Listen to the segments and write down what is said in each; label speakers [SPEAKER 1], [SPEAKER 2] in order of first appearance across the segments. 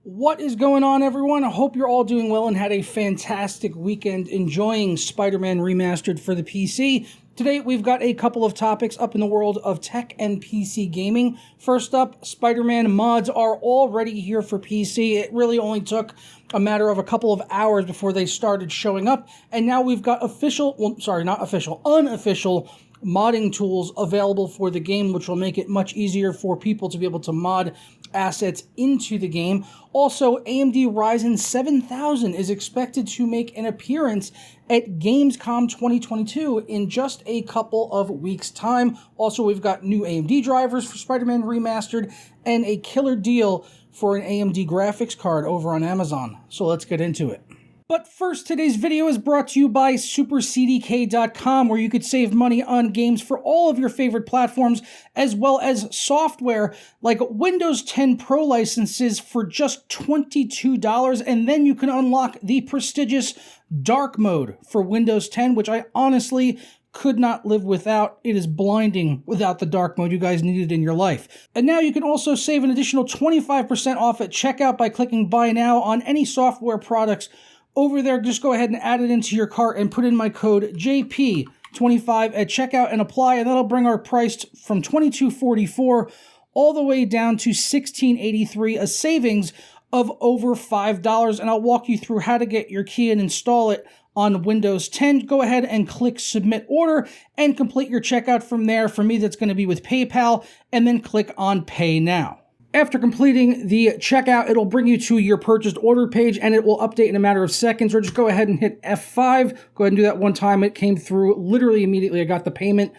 [SPEAKER 1] What is going on, everyone? I hope you're all doing well and had a fantastic weekend enjoying Spider-Man Remastered for the PC. Today, we've got a couple of topics up in the world of tech and PC gaming. First up, Spider-Man mods are already here for PC. It really only took a matter of a couple of hours before they started showing up, and now we've got unofficial modding tools available for the game, which will make it much easier for people to be able to mod assets into the game. Also, AMD Ryzen 7000 is expected to make an appearance at Gamescom 2022 in just a couple of weeks' time. Also, we've got new AMD drivers for Spider-Man Remastered and a killer deal for an AMD graphics card over on Amazon. So let's get into it. But first, today's video is brought to you by SuperCDK.com, where you could save money on games for all of your favorite platforms, as well as software like Windows 10 Pro licenses for just $22, and then you can unlock the prestigious Dark Mode for Windows 10, which I honestly could not live without. It is blinding without the dark mode. You guys need it in your life. And now you can also save an additional 25% off at checkout by clicking Buy Now on any software products over there. Just go ahead and add it into your cart and put in my code JP25 at checkout and apply, and that'll bring our price from $22.44 all the way down to $16.83, a savings of over $5. And I'll walk you through how to get your key and install it on Windows 10. Go ahead and click Submit Order and complete your checkout from there. For me, that's going to be with PayPal, and then click on Pay Now. After completing the checkout, it'll bring you to your purchased order page, and it will update in a matter of seconds, or just go ahead and hit F5. Go ahead and do that one time. It came through literally immediately. I got the payment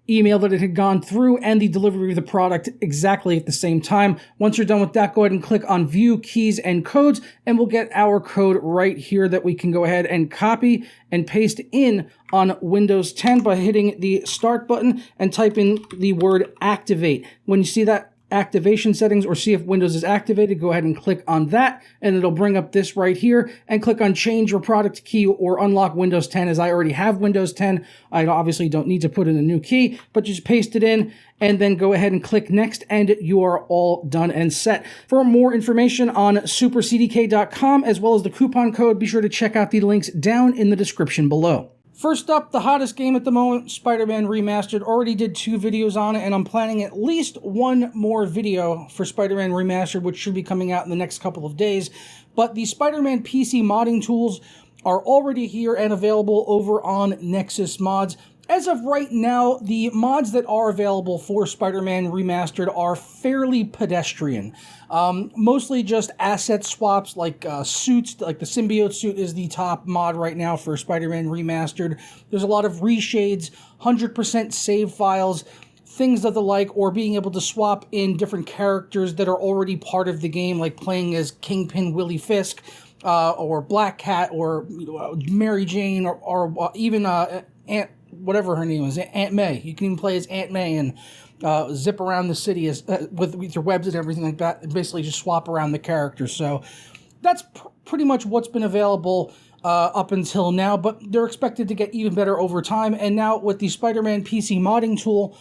[SPEAKER 1] email that it had gone through and the delivery of the product exactly at the same time. Once you're done with that, go ahead and click on View Keys and Codes, and we'll get our code right here that we can go ahead and copy and paste in on Windows 10 by hitting the Start button and type in the word Activate. When you see that activation settings or see if Windows is activated, go ahead and click on that, and it'll bring up this right here, and click on Change Your Product Key or Unlock Windows 10. As I already have Windows 10, I obviously don't need to put in a new key, but just paste it in and then go ahead and click Next, and you are all done and set. For more information on SuperCDK.com as well as the coupon code, be sure to check out the links down in the description below. First up, the hottest game at the moment, Spider-Man Remastered. Already did 2 videos on it, and I'm planning at least one more video for Spider-Man Remastered, which should be coming out in the next couple of days. But the Spider-Man PC modding tools are already here and available over on Nexus Mods. As of right now, the mods that are available for Spider-Man Remastered are fairly pedestrian. Mostly just asset swaps, like suits, like the symbiote suit is the top mod right now for Spider-Man Remastered. There's a lot of reshades, 100% save files, things of the like, or being able to swap in different characters that are already part of the game, like playing as Kingpin Willie Fisk, or Black Cat, or Mary Jane, or even Aunt, whatever her name is, Aunt May. You can even play as Aunt May and zip around the city as with your webs and everything like that, and basically just swap around the characters. So that's pretty much what's been available up until now, but they're expected to get even better over time. And now with the Spider-Man PC modding tool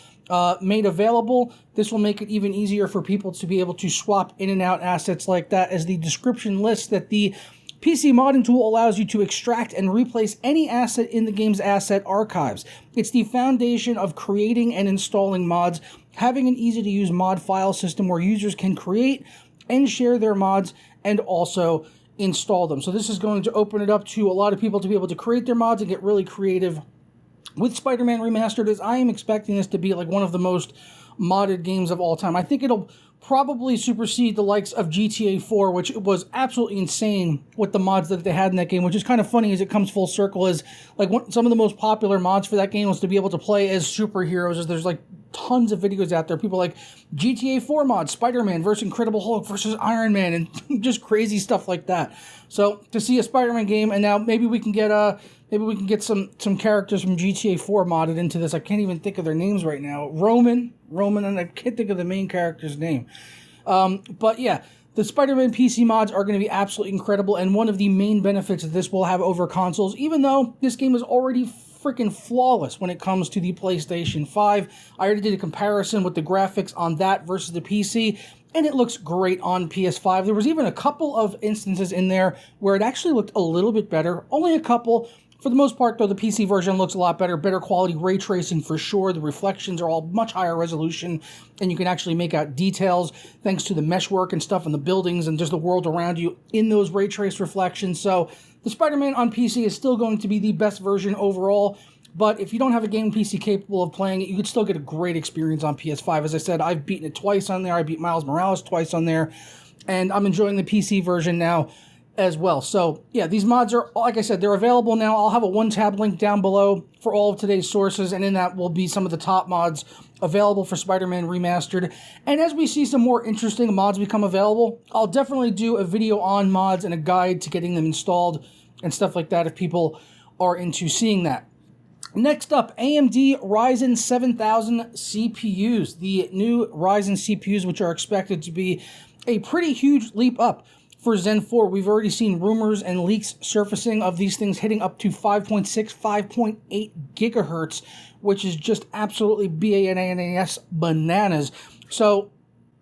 [SPEAKER 1] made available, this will make it even easier for people to be able to swap in and out assets like that. As the description lists, that the PC modding tool allows you to extract and replace any asset in the game's asset archives. It's the foundation of creating and installing mods, having an easy-to-use mod file system where users can create and share their mods and also install them. So this is going to open it up to a lot of people to be able to create their mods and get really creative with Spider-Man Remastered, as I am expecting this to be like one of the most modded games of all time. I think it'll probably supersede the likes of GTA 4, which was absolutely insane with the mods that they had in that game, which is kind of funny as it comes full circle. As like some of the most popular mods for that game was to be able to play as superheroes. As there's like tons of videos out there, people like GTA 4 mod, Spider-Man versus Incredible Hulk versus Iron Man, and just crazy stuff like that. So to see a Spider-Man game, and now maybe we can get some characters from GTA 4 modded into this. I can't even think of their names right now. Roman, and I can't think of the main character's name. But yeah, the Spider-Man PC mods are going to be absolutely incredible, and one of the main benefits that this will have over consoles, even though this game is already freaking flawless when it comes to the PlayStation 5. I already did a comparison with the graphics on that versus the PC, and it looks great on PS5. There was even a couple of instances in there where it actually looked a little bit better. Only a couple. For the most part, though, the PC version looks a lot better. Better quality ray tracing for sure. The reflections are all much higher resolution, and you can actually make out details thanks to the meshwork and stuff in the buildings and just the world around you in those ray trace reflections. So the Spider-Man on PC is still going to be the best version overall. But if you don't have a gaming PC capable of playing it, you could still get a great experience on PS5. As I said, I've beaten it twice on there. I beat Miles Morales twice on there. And I'm enjoying the PC version now as well. So, yeah, these mods are, like I said, they're available now. I'll have a one-tab link down below for all of today's sources. And in that will be some of the top mods available for Spider-Man Remastered. And as we see some more interesting mods become available, I'll definitely do a video on mods and a guide to getting them installed and stuff like that if people are into seeing that. Next up, AMD Ryzen 7000 CPUs. The new Ryzen CPUs, which are expected to be a pretty huge leap up for Zen 4. We've already seen rumors and leaks surfacing of these things hitting up to 5.6, 5.8 gigahertz, which is just absolutely bananas. So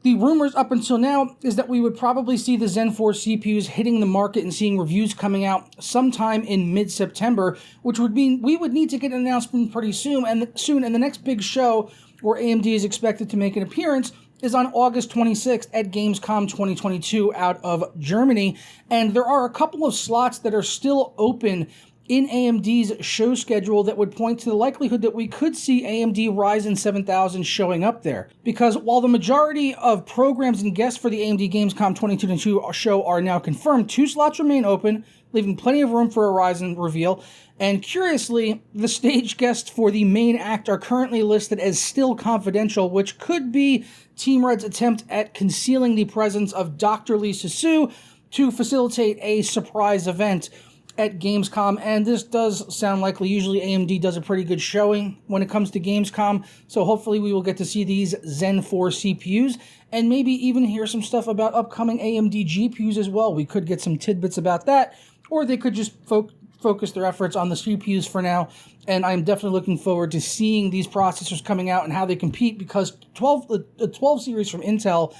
[SPEAKER 1] the rumors up until now is that we would probably see the Zen 4 CPUs hitting the market and seeing reviews coming out sometime in mid-September, which would mean we would need to get an announcement pretty soon. And the next big show where AMD is expected to make an appearance is on August 26th at Gamescom 2022 out of Germany. And there are a couple of slots that are still open in AMD's show schedule that would point to the likelihood that we could see AMD Ryzen 7000 showing up there. Because while the majority of programs and guests for the AMD Gamescom 2022 show are now confirmed, 2 slots remain open, leaving plenty of room for a Ryzen reveal. And curiously, the stage guests for the main act are currently listed as still confidential, which could be Team Red's attempt at concealing the presence of Dr. Lisa Su to facilitate a surprise event at Gamescom, and this does sound likely. Usually AMD does a pretty good showing when it comes to Gamescom, so hopefully we will get to see these Zen 4 CPUs, and maybe even hear some stuff about upcoming AMD GPUs as well. We could get some tidbits about that, or they could just focus their efforts on the CPUs for now, and I'm definitely looking forward to seeing these processors coming out and how they compete, because the 12 series from Intel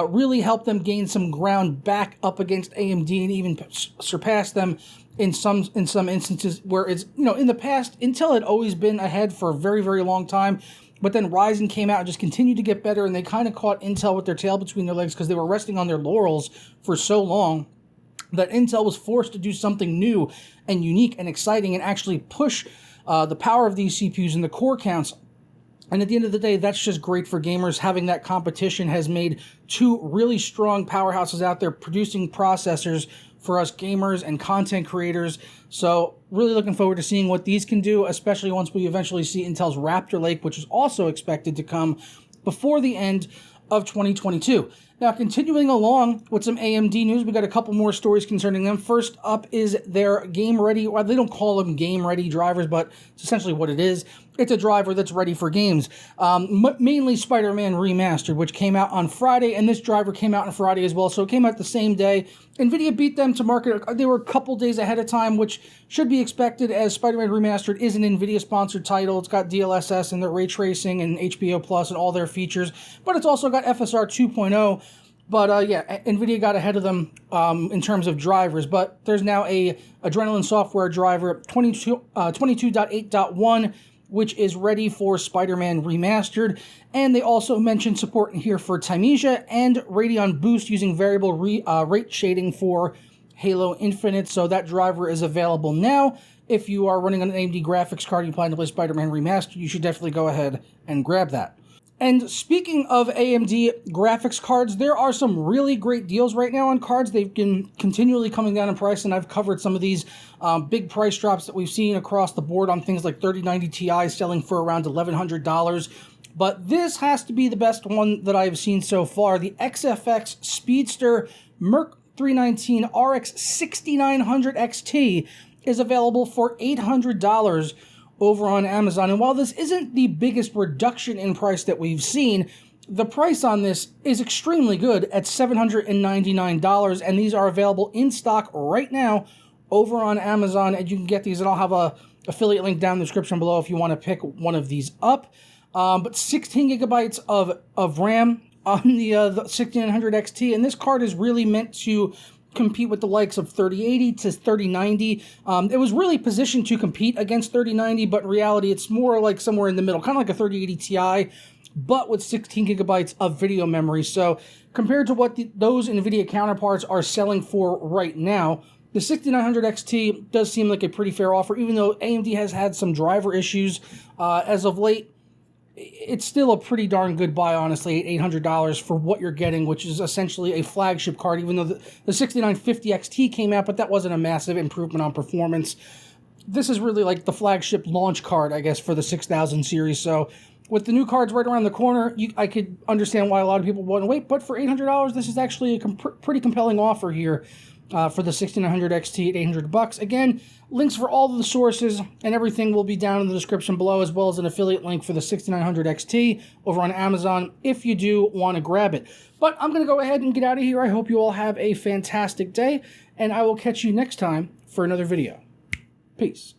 [SPEAKER 1] really helped them gain some ground back up against AMD and even surpass them in some instances where it's, in the past, Intel had always been ahead for a very, very long time, but then Ryzen came out and just continued to get better, and they kind of caught Intel with their tail between their legs because they were resting on their laurels for so long that Intel was forced to do something new and unique and exciting and actually push the power of these CPUs and the core counts. And at the end of the day, that's just great for gamers. Having that competition has made 2 really strong powerhouses out there producing processors for us gamers and content creators. So really looking forward to seeing what these can do, especially once we eventually see Intel's Raptor Lake, which is also expected to come before the end of 2022. Now, continuing along with some AMD news, we got a couple more stories concerning them. First up is their game-ready, well, they don't call them game-ready drivers, but it's essentially what it is. It's a driver that's ready for games, mainly Spider-Man Remastered, which came out on Friday, and this driver came out on Friday as well, so it came out the same day. NVIDIA beat them to market. They were a couple days ahead of time, which should be expected, as Spider-Man Remastered is an NVIDIA-sponsored title. It's got DLSS and their ray tracing and HBO Plus and all their features, but it's also got FSR 2.0. But yeah, NVIDIA got ahead of them in terms of drivers. But there's now a Adrenaline software driver 22.8.1, which is ready for Spider-Man Remastered. And they also mentioned support in here for Timesia and Radeon Boost using variable rate shading for Halo Infinite. So that driver is available now. If you are running an AMD graphics card and you plan to play Spider-Man Remastered, you should definitely go ahead and grab that. And speaking of AMD graphics cards, there are some really great deals right now on cards. They've been continually coming down in price, and I've covered some of these big price drops that we've seen across the board on things like 3090 Ti selling for around $1,100. But this has to be the best one that I've seen so far. The XFX Speedster Merc 319 RX 6900 XT is available for $800 over on Amazon. And while this isn't the biggest reduction in price that we've seen, the price on this is extremely good at $799, and these are available in stock right now over on Amazon, and you can get these, and I'll have a affiliate link down in the description below if you want to pick one of these up. But 16 gigabytes of RAM, on the 6900 XT, and this card is really meant to compete with the likes of 3080 to 3090. It was really positioned to compete against 3090, but in reality, it's more like somewhere in the middle, kind of like a 3080 Ti, but with 16 gigabytes of video memory. So compared to what those NVIDIA counterparts are selling for right now, the 6900 XT does seem like a pretty fair offer, even though AMD has had some driver issues as of late. It's still a pretty darn good buy, honestly, at $800 for what you're getting, which is essentially a flagship card, even though the 6950 XT came out, but that wasn't a massive improvement on performance. This is really like the flagship launch card, I guess, for the 6000 series. So with the new cards right around the corner, I could understand why a lot of people want to wait, but for $800, this is actually a pretty compelling offer here. For the 6900 XT at $800. Again, links for all of the sources and everything will be down in the description below, as well as an affiliate link for the 6900 XT over on Amazon if you do want to grab it. But I'm going to go ahead and get out of here. I hope you all have a fantastic day, and I will catch you next time for another video. Peace.